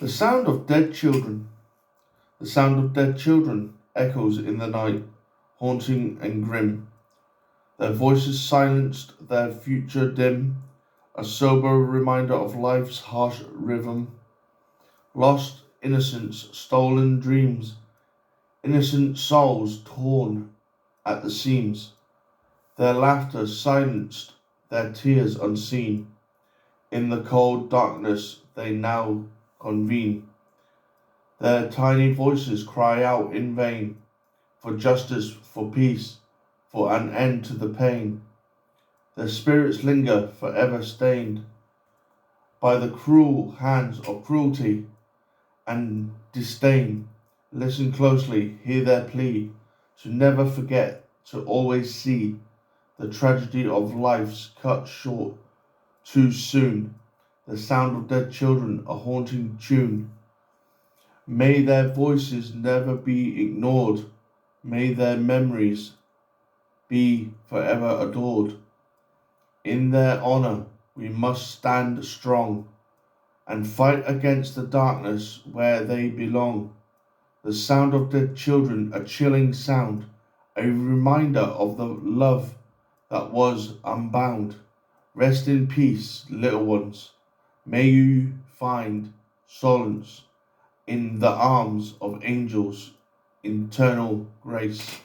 The sound of dead children. The sound of dead children echoes in the night, haunting and grim. Their voices silenced, their future dim, a sober reminder of life's harsh rhythm. Lost innocence, stolen dreams, innocent souls torn at the seams. Their laughter silenced, their tears unseen. In the cold darkness they now convene. Their tiny voices cry out in vain for justice, for peace, for an end to the pain. Their spirits linger forever stained by the cruel hands of cruelty and disdain. Listen closely, hear their plea to never forget, to always see the tragedy of life's cut short too soon. The sound of dead children, a haunting tune. May their voices never be ignored. May their memories be forever adored. In their honor, we must stand strong and fight against the darkness where they belong. The sound of dead children, a chilling sound, a reminder of the love that was unbound. Rest in peace, little ones. May you find solace in the arms of angels, eternal grace.